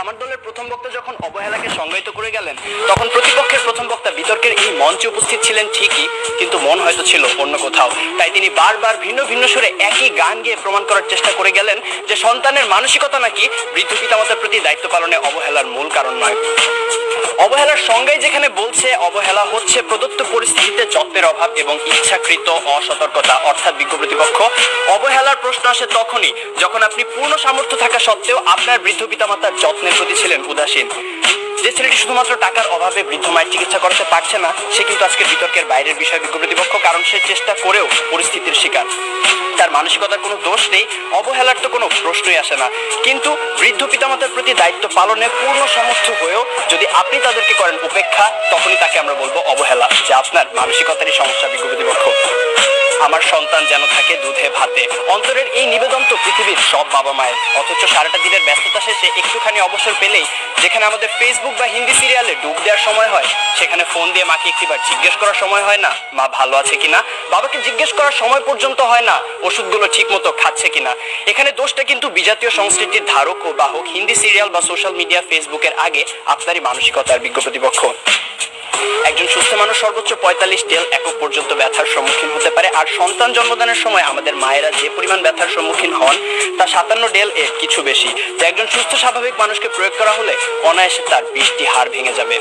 আমার দলের প্রথম বক্তা যখন অবহেলাকে সংজ্ঞায়িত করে গেলেন, তখন প্রতিপক্ষের প্রথম বক্তা বিতর্কের এই মঞ্চে উপস্থিত ছিলেন ঠিকই, কিন্তু মন হয়তো ছিল অন্য কোথাও। তাই তিনি বারবার ভিন্ন ভিন্ন সুরে একই গান গেয়ে প্রমাণ করার চেষ্টা করে গেলেন যে সন্তানের মানসিকতা নাকি বৃদ্ধ পিতামাতার প্রতি দায়িত্ব পালনে অবহেলার মূল কারণ নয়। অবহেলার সংজ্ঞায় যেখানে বলছে অবহেলা হচ্ছে প্রদত্ত পরিস্থিতিতে যত্নের অভাব এবং ইচ্ছাকৃত অসতর্কতা, অর্থাৎ বিজ্ঞ প্রতিপক্ষ, অবহেলার প্রশ্ন আসে তখনই যখন আপনি পূর্ণ সামর্থ্য থাকা সত্ত্বেও আপনার বৃদ্ধ পিতামাতার যত্নের প্রতি ছিলেন উদাসীন। যে ছেলেটি শুধুমাত্র টাকার অভাবে বৃদ্ধ মায়ের চিকিৎসা করাতে পারছে না, সে কিন্তু আজকে বিতর্কের বাইরের বিষয় বিজ্ঞ প্রতিপক্ষ, কারণ সে চেষ্টা করেও পরিস্থিতির শিকার। তার মানসিকতার কোনো দোষ নেই, অবহেলার তো কোনো প্রশ্নই আসে না। কিন্তু বৃদ্ধ পিতামাতার প্রতি দায়িত্ব পালনে পূর্ণ সমর্থ হয়েও যদি আপনি তাদেরকে করেন উপেক্ষা, তখনই তাকে আমরা বলবো অবহেলা, যা আপনার মানসিকতারই সমস্যা বিজ্ঞ প্রতিপক্ষ। আমার সন্তান যেন থাকে দুধে ভাতে, অন্তরের এই নিবেদন তো পৃথিবীর সব বাবা মায়ের। অথচ সারাটা দিনের ব্যস্ততা শেষে একটুখানি অবসর পেলেই, যেখানে আমাদের ফেসবুক বা হিন্দি সিরিয়ালে ডুব দেওয়ার সময় হয়, সেখানে ফোন দিয়ে মাকে একটিবার জিজ্ঞেস করার সময় হয় না মা ভালো আছে কিনা, বাবাকে জিজ্ঞেস করার সময় পর্যন্ত হয় না ওষুধগুলো ঠিক মতো খাচ্ছে কিনা। এখানে দোষটা কিন্তু বিজাতীয় সংস্কৃতির ধারক ও বাহক হিন্দি সিরিয়াল বা সোশ্যাল মিডিয়া, ফেসবুকের আগে আপনারই মানসিকতার বিজ্ঞ প্রতিপক্ষ। একজন সুস্থ মানুষ সর্বোচ্চ 45 ডেল একক পর্যন্ত ব্যথার সম্মুখীন হতে পারে, আর সন্তান জন্মদানের সময় আমাদের মায়েরা যে পরিমাণ ব্যথার সম্মুখীন হন তা 57 ডেল এর কিছু বেশি, যা একজন সুস্থ স্বাভাবিক মানুষকে প্রয়োগ করা হলে অনায়াসে তার 20টি হাড় ভেঙে যাবে।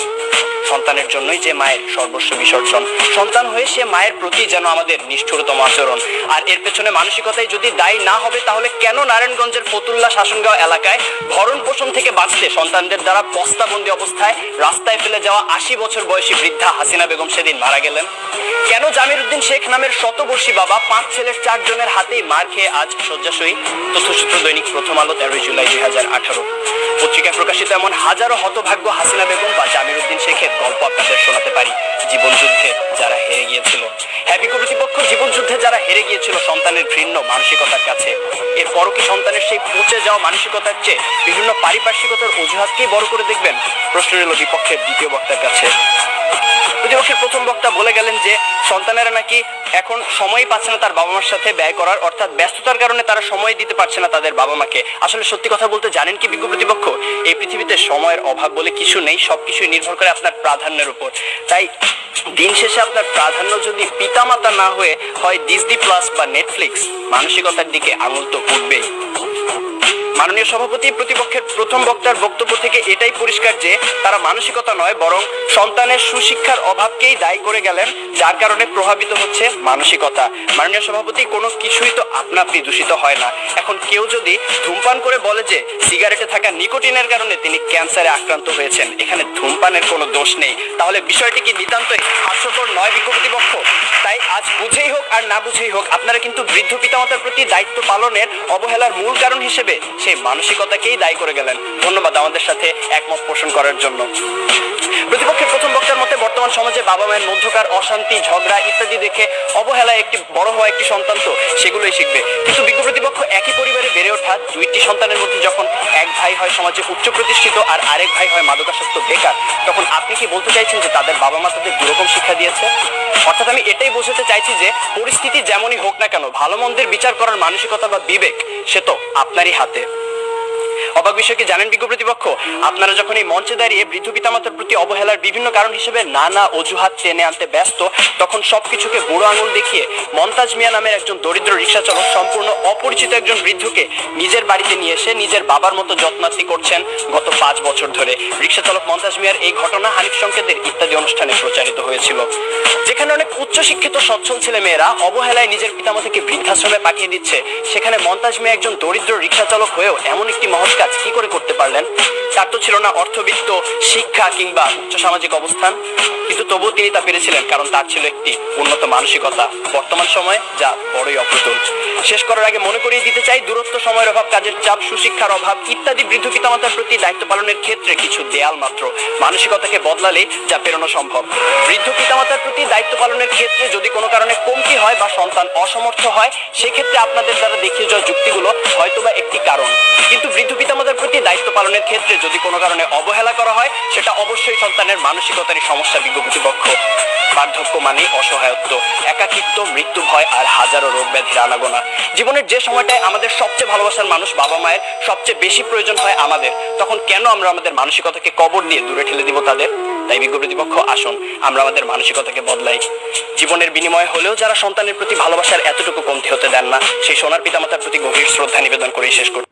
সন্তানের জন্যই যে মায়ের সর্বস্ব বিসর্জন, সন্তান হয়ে সে মায়ের প্রতি যেন আমাদের নিষ্ঠুরতম আচরণ। আর এর পেছনে মানসিকতাই যদি দায়ী না হবে, তাহলে কেন নারায়ণগঞ্জের ফতুল্লা শাসনগাঁও এলাকায় ভরণ পোষণ থেকে বাঁচতে সন্তানদের দ্বারা বস্তাবন্দি অবস্থায় রাস্তায় ফেলে যাওয়া 80 বছর বয়সী বৃদ্ধা হাসিনা বেগম সেদিন মারা গেলেন? কেন জামির উদ্দিন শেখ নামের শতবর্ষী বাবা 5 ছেলের 4 জনের হাতেই মার খেয়ে আজ শয্যাশয়ী? তথ্যসূত্র দৈনিক প্রথম আলো, 13 জুলাই 2018। পত্রিকায় প্রকাশিত এমন হাজারো হতভাগ্য হাসিনা বেগম বা জামির উদ্দিন শেখের গল্প আপনাদের শোনাতে পারি, জীবন যুদ্ধে যারা হেরে গিয়েছিল। হ্যাপি প্রতিপক্ষ জীবন যুদ্ধে যারা হেরে গিয়েছিল সন্তানের ঘৃণ্য মানসিকতার কাছে। এরপরও কি সন্তানের সেই পচে যাওয়া মানসিকতার চেয়ে বিভিন্ন পারিপার্শ্বিকতার অজুহাতকেই বড় করে দেখবেন? প্রশ্ন রইল বিপক্ষের দ্বিতীয় বক্তার কাছে। প্রতিপক্ষের প্রথম বক্তা বলে গেলেন যে সন্তানেরা নাকি এখন সময়ই পাচ্ছে না তার বাবা মার সাথে ব্যয় করার, অর্থাৎ ব্যস্ততার কারণে তারা সময় দিতে পারছে না তাদের বাবা মাকে। আসলে সত্যি কথা বলতে জানেন কি বিজ্ঞ প্রতিপক্ষ, এই পৃথিবীতে সময়ের অভাব বলে কিছু নেই, সবকিছুই নির্ভর করে আপনার প্রাধান্যের উপর। তাই দিন শেষে আপনার প্রাধান্য যদি পিতামাতা না হয়ে হয় ডিজনি প্লাস বা নেটফ্লিক্স, মানসিকতার দিকে আঙুল তো উঠবেই। মাননীয় সভাপতি প্রতিপক্ষের প্রথম বক্তার বক্তব্য থেকে এটাই পরিষ্কার যে তারা মানসিকতা নয়, বরং সন্তানের সুশিক্ষার অভাবকেই দায়ী করে গেলেন, যার কারণে প্রভাবিত হচ্ছে মানসিকতা। মাননীয় সভাপতি, কোনো কিছুই তো আপনা আপনি দূষিত হয় না। এখন কেউ যদি ধূমপান করে বলে যে সিগারেটে থাকা নিকোটিনের কারণে তিনি ক্যান্সারে আক্রান্ত হয়েছেন, এখানে ধূমপানের কোনো দোষ নেই, তাহলে বিষয়টি কি নিতান্তই হাস্যকর নয় বিজ্ঞ প্রতিপক্ষ? তাই আজ বুঝেই হোক আর না বুঝেই হোক, আপনারা কিন্তু বৃদ্ধ পিতামাতার প্রতি দায়িত্ব পালনের অবহেলার মূল কারণ হিসেবে সেই মানসিকতাকেই দায়ী করে গেলেন। ধন্যবাদ আমাদের সাথে একমত পোষণ করার জন্য। প্রতিপক্ষের প্রথম বক্তার মতে বর্তমান সমাজে বাবা মায়ের মধ্যকার অশান্তি, ঝগড়া ইত্যাদি দেখে অবহেলায় একটি বড় হওয়া একটি সন্তান তো সেগুলোই শিখবে। কিন্তু বিজ্ঞ প্রতিপক্ষ একই পরিবারে বেড়ে ওঠা 2টি সন্তানের মধ্যে যখন এক ভাই হয় সমাজে উচ্চ প্রতিষ্ঠিত আর আরেক ভাই হয় মাদকাসক্ত বেকার, তখন আপনি কি বলতে চাইছেন যে তাদের বাবা মা তাদের দুরকম শিক্ষা দিয়েছে? অর্থাৎ আমি এটাই বোঝাতে চাইছি যে পরিস্থিতি যেমনই হোক না কেন, ভালো মন্দের বিচার করার মানসিকতা বা বিবেক সে তো আপনারই হাতে। অবাক বিষয় কি জানেন বিজ্ঞ প্রতিপক্ষ, আপনারা যখন এই মঞ্চে দাঁড়িয়ে বৃদ্ধ পিতামাতার প্রতি অবহেলার বিভিন্ন কারণ হিসেবে নানা অজুহাত টেনে আনতে ব্যস্ত, তখন সবকিছুকে বুড়ো আঙুল দেখিয়ে মন্তাজ মিয়া নামের একজন দরিদ্র রিক্সা চালক সম্পূর্ণ অপরিচিত একজন বৃদ্ধকে নিজের বাড়িতে নিয়ে এসে নিজের বাবার মতো যত্নার্থী করছেন গত 5 বছর ধরে। রিক্সা চালক মন্তাজ মিয়ার এই ঘটনা হানিফ সংকেতের ইত্যাদি অনুষ্ঠানে প্রচারিত হয়েছিল। যেখানে অনেক উচ্চশিক্ষিত সচ্ছল ছেলে মেয়েরা অবহেলায় নিজের পিতামাতাকে বৃদ্ধাশ্রমে পাঠিয়ে দিচ্ছে, সেখানে মন্তাজ মিয়া একজন দরিদ্র রিক্সা চালক হয়েও এমন একটি মহৎ কাজ কি করে করতে পারলেন? তার তো ছিল না অর্থবিত্ত, শিক্ষা কিংবা উচ্চ সামাজিক অবস্থান, কিন্তু তবুও তিনি তা পেরেছিলেন কারণ তার ছিল একটি উন্নত মানসিকতা, বর্তমান সময়ে যা বড়ই অপ্রতুল। শেষ করার আগে মনে করিয়ে দিতে চাই, দূরত্ব, সময়ের অভাব, কাজের চাপ, সুশিক্ষার অভাব ইত্যাদি বৃদ্ধ পিতামাতার প্রতি দায়িত্ব পালনের ক্ষেত্রে কিছু দেয়াল মাত্র, মানসিকতাকে বদলালে যা পেরোনো সম্ভব। বৃদ্ধ পিতামাতার প্রতি দায়িত্ব পালনের ক্ষেত্রে যদি কোনো কারণে কমতি হয় বা সন্তান অসমর্থ হয়, সেক্ষেত্রে আপনাদের দ্বারা দেখিয়ে যাওয়া যুক্তিগুলো হয়তোবা একটি কারণ, কিন্তু বৃদ্ধ পিতামাতার প্রতি দায়িত্ব পালনের ক্ষেত্রে যদি কোনো কোনো কারণে অবহেলা করা হয়, সেটা অবশ্যই সন্তানের মানসিকতারই সমস্যা। বিজ্ঞ কর্তৃপক্ষ বার্ধক্য মানে অসহায়ত্ব, একাকিত্ব, মৃত্যু ভয় আর হাজারো রোগ ব্যাধির আনাগোনা। জীবনের যে সময়টায় আমাদের সবচেয়ে ভালোবাসার মানুষ বাবা মায়ের সবচেয়ে বেশি প্রয়োজন হয় আমাদের, তখন কেন আমরা আমাদের মানসিকতাকে কবর দিয়ে দূরে ঠেলে দিব তাদের? তাই বিজ্ঞ কর্তৃপক্ষ, আসুন আমরা আমাদের মানসিকতাকে বদলাই। জীবনের বিনিময়ে হলেও যারা সন্তানের প্রতি ভালোবাসার এতটুকু কমতি হতে দেন না, সেই সোনার পিতামাতার প্রতি গভীর শ্রদ্ধা নিবেদন করেই শেষ করছি।